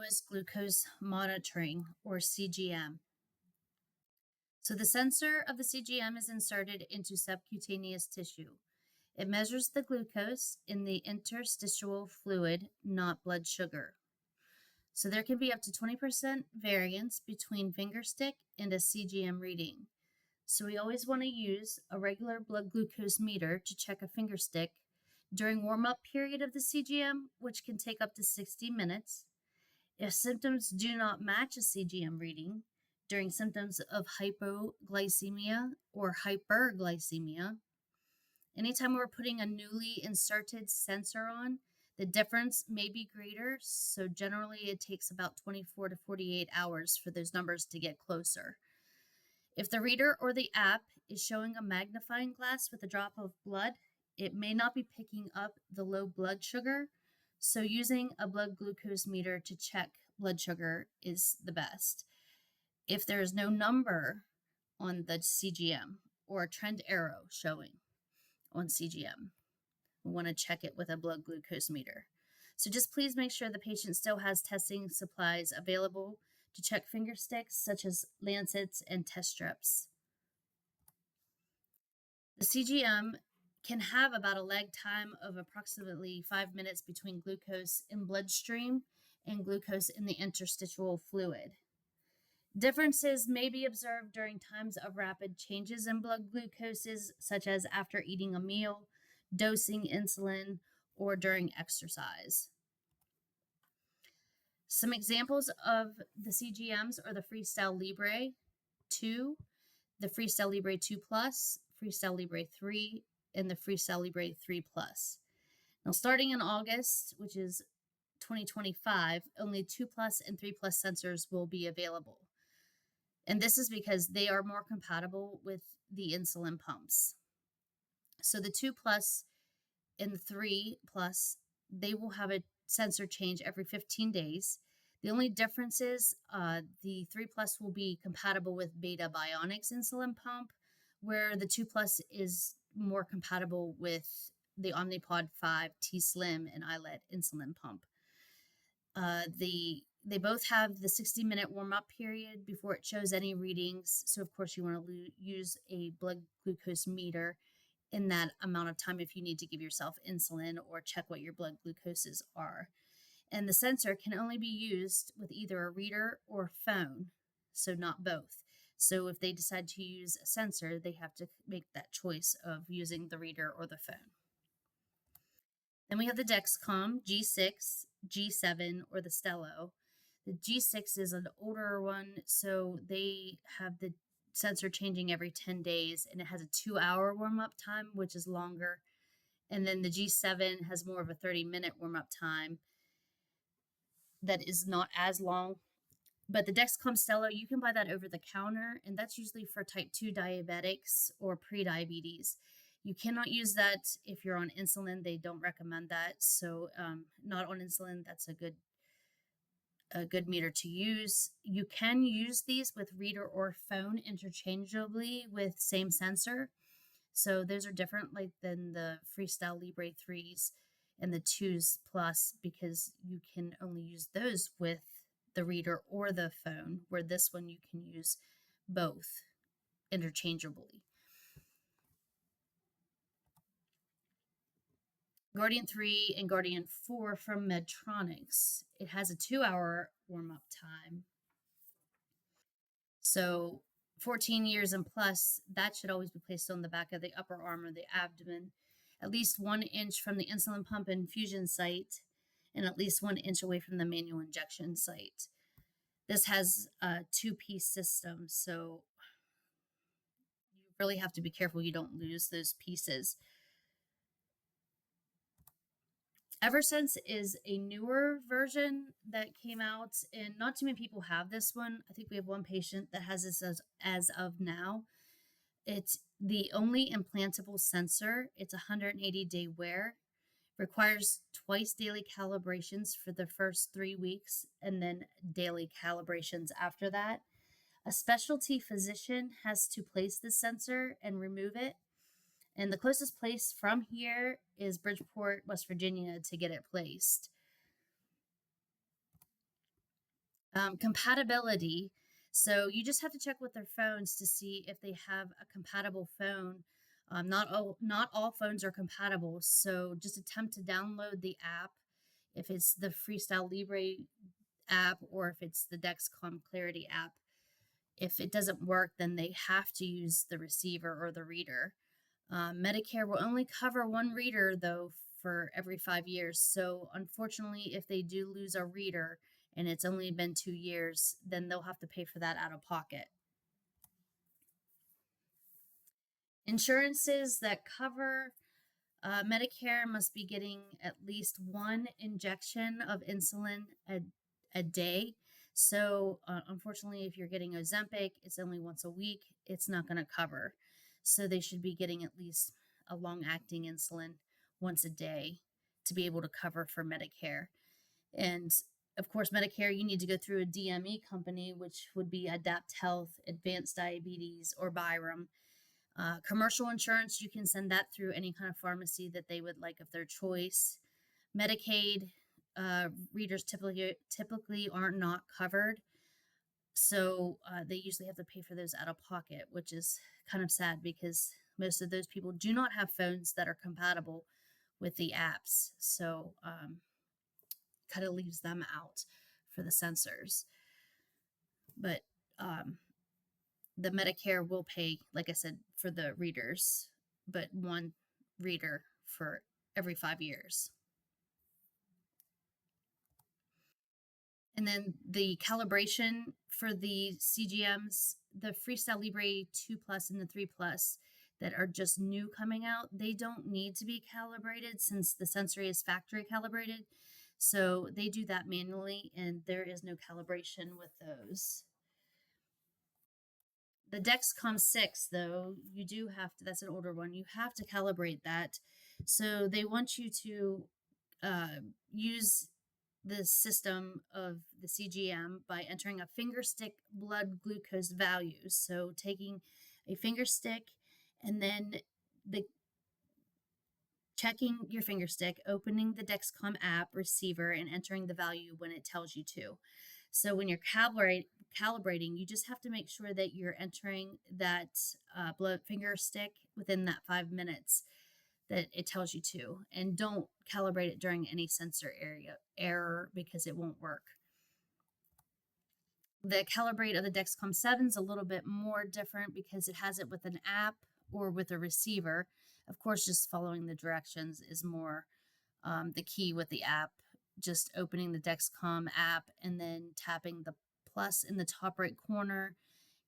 continuous glucose monitoring, or CGM. So the sensor of the CGM is inserted into subcutaneous tissue. It measures the glucose in the interstitial fluid, not blood sugar. So there can be up to 20% variance between finger stick and a CGM reading. So we always want to use a regular blood glucose meter to check a finger stick during warm-up period of the CGM, which can take up to 60 minutes. If symptoms do not match a CGM reading during symptoms of hypoglycemia or hyperglycemia, anytime we're putting a newly inserted sensor on, the difference may be greater. So generally it takes about 24 to 48 hours for those numbers to get closer. If the reader or the app is showing a magnifying glass with a drop of blood, it may not be picking up the low blood sugar. So using a blood glucose meter to check blood sugar is the best. If there is no number on the CGM or a trend arrow showing on CGM, we want to check it with a blood glucose meter. So just please make sure the patient still has testing supplies available to check finger sticks, such as lancets and test strips. The CGM can have about a lag time of approximately 5 minutes between glucose in bloodstream and glucose in the interstitial fluid. Differences may be observed during times of rapid changes in blood glucoses, such as after eating a meal, dosing insulin, or during exercise. Some examples of the CGMs are the Freestyle Libre 2, the Freestyle Libre 2 Plus, Freestyle Libre 3, and the Freestyle Libre 3 Plus. Now, starting in August, which is 2025, only 2 Plus and 3 Plus sensors will be available. And this is because they are more compatible with the insulin pumps. So the 2 Plus and the 3 Plus, they will have a sensor change every 15 days. The only difference is the 3 Plus will be compatible with Beta Bionics insulin pump, where the 2 Plus is more compatible with the Omnipod 5, T-Slim, and iLet insulin pump. They both have the 60-minute warm-up period before it shows any readings. So, of course, you want to use a blood glucose meter in that amount of time if you need to give yourself insulin or check what your blood glucoses are. And the sensor can only be used with either a reader or phone, so not both. So if they decide to use a sensor, they have to make that choice of using the reader or the phone. Then we have the Dexcom G6, G7, or the Stelo. The G6 is an older one, so they have the sensor changing every 10 days, and it has a 2-hour warm-up time, which is longer. And then the G7 has more of a 30-minute warm-up time that is not as long. But the Dexcom Stelo, you can buy that over the counter, and that's usually for type 2 diabetics or pre-diabetes. You cannot use that if you're on insulin. They don't recommend that. So not on insulin, that's a good meter to use. You can use these with reader or phone interchangeably with same sensor. So those are different than the Freestyle Libre 3s and the 2s Plus, because you can only use those with the reader or the phone, where this one you can use both interchangeably. Guardian 3 and Guardian 4 from Medtronic. It has a 2-hour warm-up time. So 14 years and plus, that should always be placed on the back of the upper arm or the abdomen, at least 1 inch from the insulin pump infusion site, and at least 1 inch away from the manual injection site. This has a 2-piece system, so you really have to be careful you don't lose those pieces. Eversense is a newer version that came out, and not too many people have this one. I think we have one patient that has this as of now. It's the only implantable sensor. It's a 180-day wear. Requires twice daily calibrations for the first 3 weeks, and then daily calibrations after that. A specialty physician has to place the sensor and remove it. And the closest place from here is Bridgeport, West Virginia, to get it placed. Compatibility. So you just have to check with their phones to see if they have a compatible phone. Not all phones are compatible, so just attempt to download the app if it's the Freestyle Libre app or if it's the Dexcom Clarity app. If it doesn't work, then they have to use the receiver or the reader. Medicare will only cover one reader, though, for every 5 years. So, unfortunately, if they do lose a reader and it's only been 2 years, then they'll have to pay for that out of pocket. Insurances that cover Medicare must be getting at least one injection of insulin a day. So, unfortunately, if you're getting Ozempic, it's only once a week, it's not going to cover. So, they should be getting at least a long acting insulin once a day to be able to cover for Medicare. And of course, Medicare, you need to go through a DME company, which would be Adapt Health, Advanced Diabetes, or Byram. Commercial insurance, you can send that through any kind of pharmacy that they would like of their choice. Medicaid readers typically are not covered, so they usually have to pay for those out of pocket, which is kind of sad because most of those people do not have phones that are compatible with the apps. So kind of leaves them out for the sensors. But the Medicare will pay, like I said, for the readers, but one reader for every 5 years. And then the calibration for the CGMs, the Freestyle Libre 2 Plus and the 3 Plus that are just new coming out, they don't need to be calibrated since the sensor is factory calibrated. So they do that manually, and there is no calibration with those. The Dexcom 6, though, you do have to, that's an older one, you have to calibrate that. So they want you to use the system of the CGM by entering a finger stick blood glucose values. So taking a finger stick and then checking your finger stick, opening the Dexcom app receiver, and entering the value when it tells you to. So when you're calibrating, you just have to make sure that you're entering that blood finger stick within that 5 minutes that it tells you to, and don't calibrate it during any sensor error because it won't work. The calibrate of the Dexcom 7 is a little bit more different because it has it with an app or with a receiver. Of course, just following the directions is more the key with the app. Just opening the Dexcom app and then tapping the plus in the top right corner.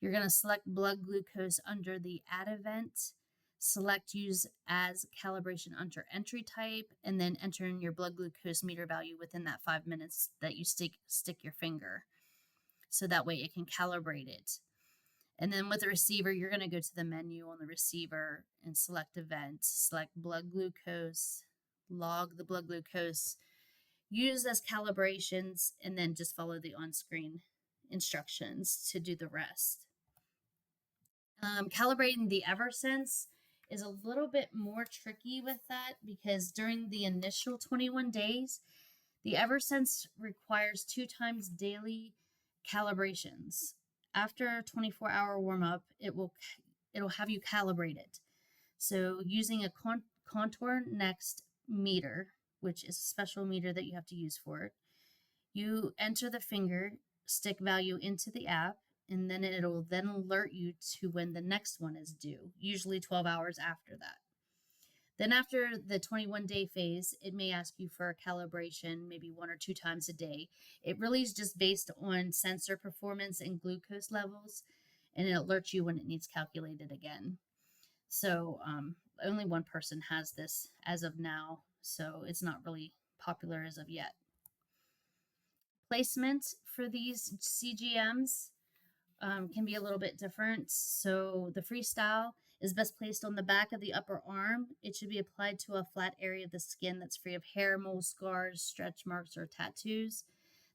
You're going to select blood glucose under the add event, select use as calibration under entry type, and then enter in your blood glucose meter value within that 5 minutes that you stick your finger. So that way it can calibrate it. And then with the receiver, you're going to go to the menu on the receiver and select event, select blood glucose, log the blood glucose, use as calibrations, and then just follow the on-screen instructions to do the rest. Calibrating the Eversense is a little bit more tricky with that because during the initial 21 days, the Eversense requires 2 times daily calibrations. After a 24-hour warm-up, it'll have you calibrate it. So using a contour next meter, which is a special meter that you have to use for it, you enter the finger stick value into the app, and then it'll then alert you to when the next one is due, usually 12 hours after that. Then after the 21-day phase, it may ask you for a calibration maybe 1 or 2 times a day. It really is just based on sensor performance and glucose levels, and it alerts you when it needs calculated again. So only one person has this as of now, so it's not really popular as of yet. Placement for these CGMs can be a little bit different. So the Freestyle is best placed on the back of the upper arm. It should be applied to a flat area of the skin that's free of hair, moles, scars, stretch marks, or tattoos.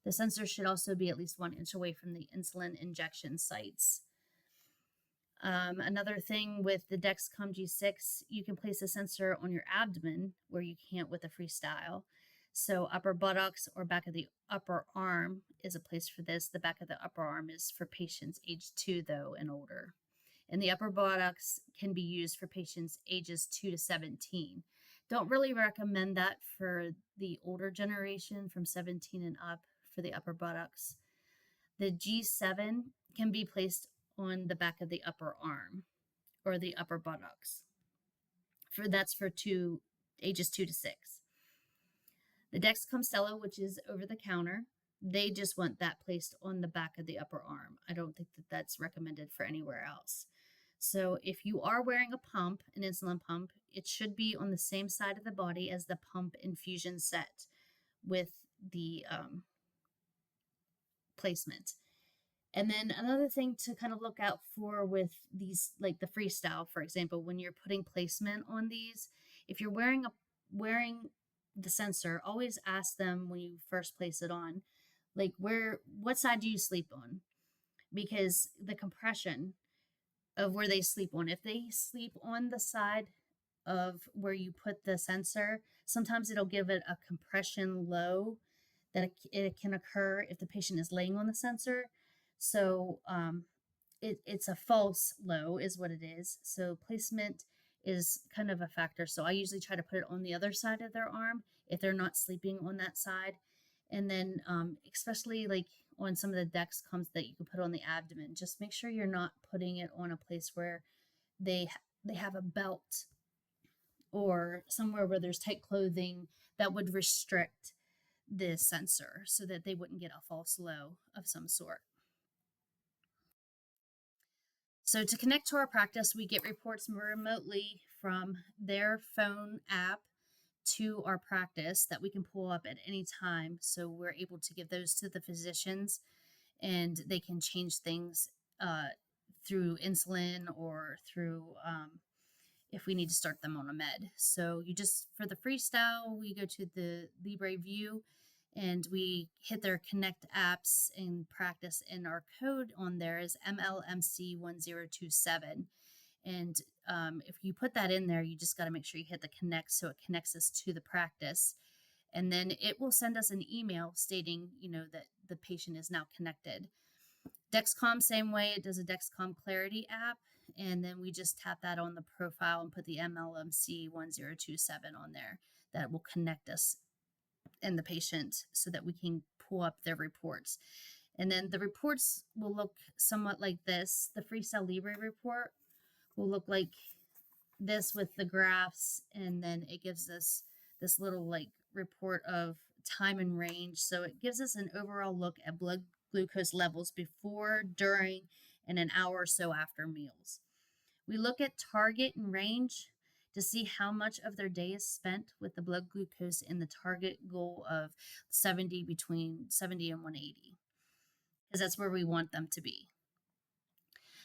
The sensor should also be at least 1 inch away from the insulin injection sites. Another thing with the Dexcom G6, you can place a sensor on your abdomen where you can't with the Freestyle. So upper buttocks or back of the upper arm is a place for this. The back of the upper arm is for patients age 2 though and older. And the upper buttocks can be used for patients ages 2 to 17. Don't really recommend that for the older generation from 17 and up for the upper buttocks. The G7 can be placed on the back of the upper arm or the upper buttocks. That's for ages 2 to 6. The Dexcom Stelo, which is over the counter, they just want that placed on the back of the upper arm. I don't think that that's recommended for anywhere else. So if you are wearing a pump, an insulin pump, it should be on the same side of the body as the pump infusion set with the placement. And then another thing to kind of look out for with these, like the Freestyle, for example, when you're putting placement on these, if you're wearing the sensor, always ask them when you first place it on, like what side do you sleep on? Because the compression of where they sleep on, if they sleep on the side of where you put the sensor, sometimes it'll give it a compression low that it can occur if the patient is laying on the sensor. So it's a false low is what it is. So placement is kind of a factor. So I usually try to put it on the other side of their arm if they're not sleeping on that side. And then especially like on some of the Dexcoms that you can put on the abdomen, just make sure you're not putting it on a place where they have a belt or somewhere where there's tight clothing that would restrict the sensor so that they wouldn't get a false low of some sort. So to connect to our practice, we get reports remotely from their phone app to our practice that we can pull up at any time. So we're able to give those to the physicians and they can change things through insulin or through if we need to start them on a med. So for the Freestyle, we go to the Libre View and we hit their Connect apps in practice, and our code on there is MLMC 1027. And if you put that in there, you just got to make sure you hit the connect so it connects us to the practice. And then it will send us an email stating, that the patient is now connected. Dexcom, same way, it does a Dexcom Clarity app. And then we just tap that on the profile and put the MLMC 1027 on there. That will connect us and the patient so that we can pull up their reports. And then the reports will look somewhat like this. The Freestyle Libre report will look like this with the graphs, and then it gives us this little report of time and range. So it gives us an overall look at blood glucose levels before, during, and an hour or so after meals. We look at target and range to see how much of their day is spent with the blood glucose in the target goal of between 70 and 180, because that's where we want them to be.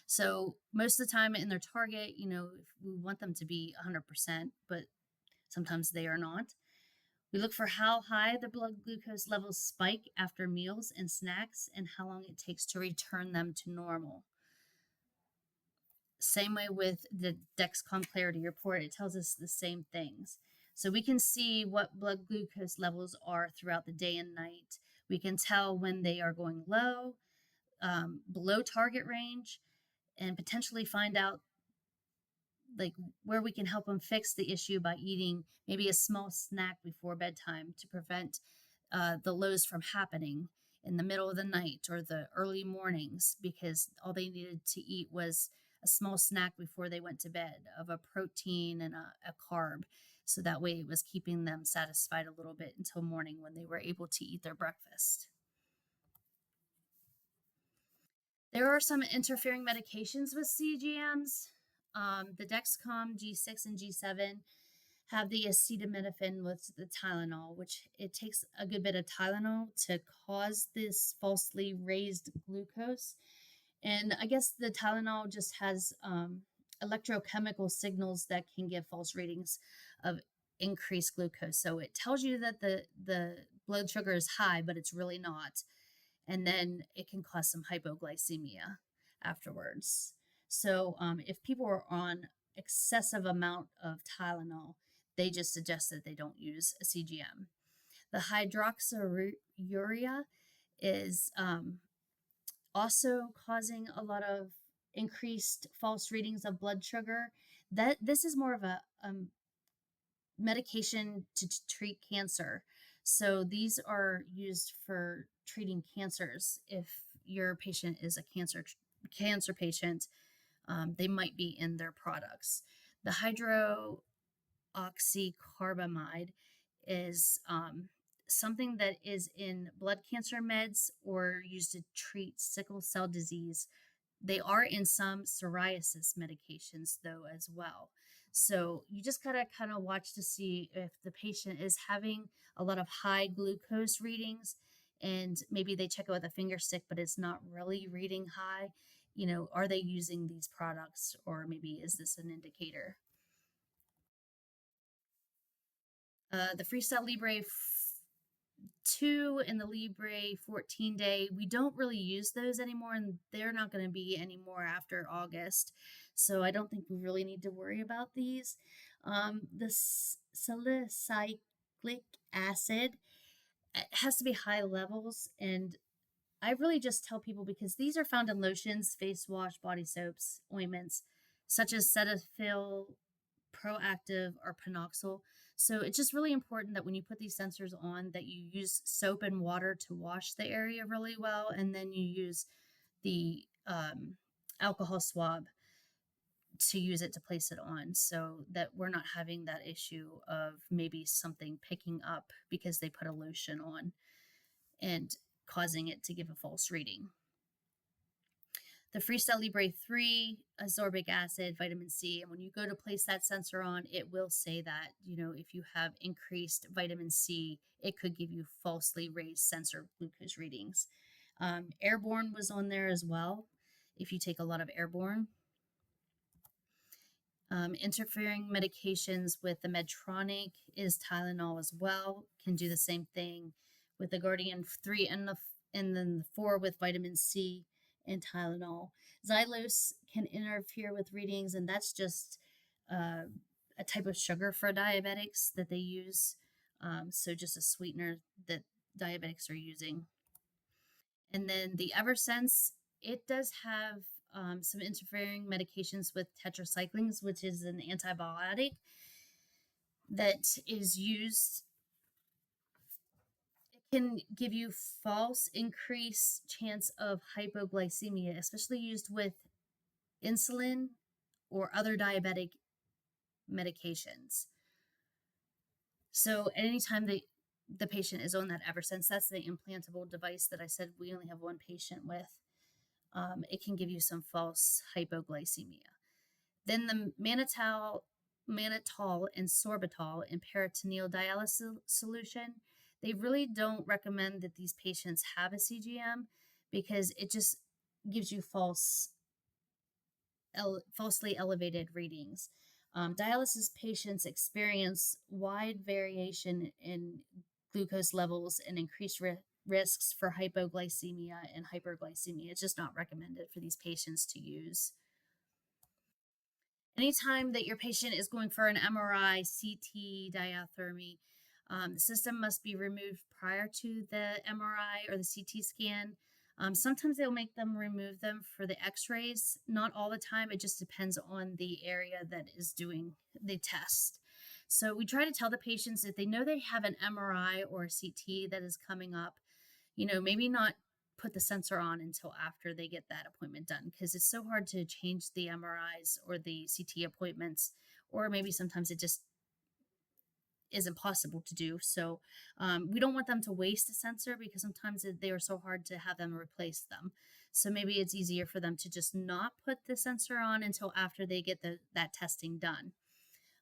So most of the time in their target, we want them to be 100%, but sometimes they are not. We look for how high the blood glucose levels spike after meals and snacks and how long it takes to return them to normal. Same way with the Dexcom Clarity report, it tells us the same things. So we can see what blood glucose levels are throughout the day and night. We can tell when they are going low, below target range, and potentially find out where we can help them fix the issue by eating maybe a small snack before bedtime to prevent the lows from happening in the middle of the night or the early mornings, because all they needed to eat was a small snack before they went to bed of a protein and a carb. So that way it was keeping them satisfied a little bit until morning when they were able to eat their breakfast. There are some interfering medications with CGMs. The Dexcom G6 and G7 have the acetaminophen with the Tylenol, which it takes a good bit of Tylenol to cause this falsely raised glucose. And I guess the Tylenol just has electrochemical signals that can give false readings of increased glucose. So it tells you that the blood sugar is high, but it's really not. And then it can cause some hypoglycemia afterwards. So if people are on excessive amount of Tylenol, they just suggest that they don't use a CGM. The hydroxyurea is also causing a lot of increased false readings of blood sugar. That this is more of a medication to treat cancer. So these are used for treating cancers. If your patient is a cancer patient, they might be in their products. The hydroxycarbamide is something that is in blood cancer meds or used to treat sickle cell disease. They are in some psoriasis medications, though, as well. So you just gotta kind of watch to see if the patient is having a lot of high glucose readings, and maybe they check it with a finger stick, but it's not really reading high. Are they using these products, or maybe is this an indicator? The Freestyle Libre 2 and the Libre 14 day, we don't really use those anymore, and they're not going to be anymore after August. So I don't think we really need to worry about these. The salicylic acid, it has to be high levels, and I really just tell people, because these are found in lotions, face wash, body soaps, ointments, such as Cetaphil, Proactive, or Panoxyl. So it's just really important that when you put these sensors on, that you use soap and water to wash the area really well, and then you use the alcohol swab to use it to place it on, so that we're not having that issue of maybe something picking up because they put a lotion on and causing it to give a false reading. The Freestyle Libre 3, ascorbic acid, vitamin C. And when you go to place that sensor on, it will say that, if you have increased vitamin C, it could give you falsely raised sensor glucose readings. Airborne was on there as well, if you take a lot of airborne. Interfering medications with the Medtronic is Tylenol as well, can do the same thing with the Guardian 3 and then the 4 with vitamin C and Tylenol. Xylose can interfere with readings, and that's just a type of sugar for diabetics that they use. So just a sweetener that diabetics are using. And then the Eversense, it does have some interfering medications with tetracyclines, which is an antibiotic that is used. It can give you false increased chance of hypoglycemia, especially used with insulin or other diabetic medications. So anytime the patient is on that Eversense, that's the implantable device that I said we only have one patient with, it can give you some false hypoglycemia. Then the mannitol and sorbitol in peritoneal dialysis solution, they really don't recommend that these patients have a CGM, because it just gives you falsely elevated readings. Dialysis patients experience wide variation in glucose levels and increased risks for hypoglycemia and hyperglycemia. It's just not recommended for these patients to use. Anytime that your patient is going for an MRI, CT, diathermy, the system must be removed prior to the MRI or the CT scan. Sometimes they'll make them remove them for the x-rays. Not all the time. It just depends on the area that is doing the test. So we try to tell the patients, if they know they have an MRI or a CT that is coming up, maybe not put the sensor on until after they get that appointment done, because it's so hard to change the MRIs or the CT appointments, or maybe sometimes it just isn't possible to do. So we don't want them to waste a sensor, because sometimes they are so hard to have them replace them. So maybe it's easier for them to just not put the sensor on until after they get that testing done.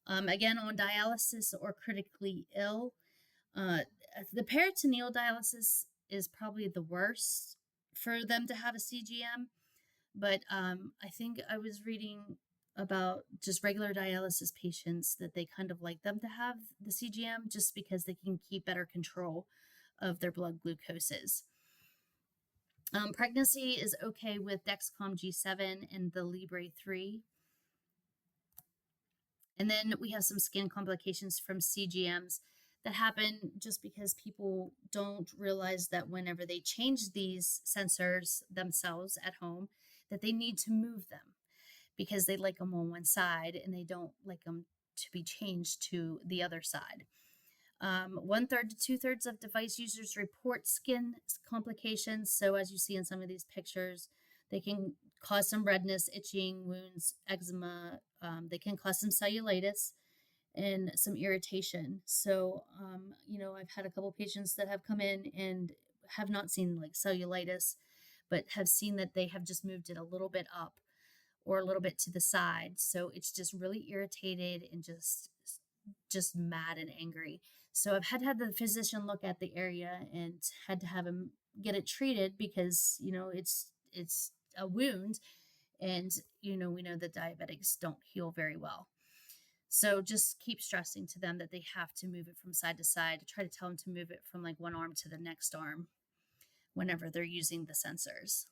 Again, on dialysis or critically ill, the peritoneal dialysis is probably the worst for them to have a CGM. But I think I was reading about just regular dialysis patients that they kind of like them to have the CGM, just because they can keep better control of their blood glucoses. Pregnancy is okay with Dexcom G7 and the Libre 3. And then we have some skin complications from CGMs that happen just because people don't realize that whenever they change these sensors themselves at home, that they need to move them because they like them on one side and they don't like them to be changed to the other side. One third to two thirds of device users report skin complications. So, as you see in some of these pictures, they can cause some redness, itching, wounds, eczema. They can cause some cellulitis and some irritation. So, I've had a couple patients that have come in and have not seen like cellulitis, but have seen that they have just moved it a little bit up or a little bit to the side. So it's just really irritated and just mad and angry. So I've had to have the physician look at the area and had to have him get it treated because, it's a wound and we know that diabetics don't heal very well. So just keep stressing to them that they have to move it from side to side. Try to tell them to move it from like one arm to the next arm whenever they're using the sensors.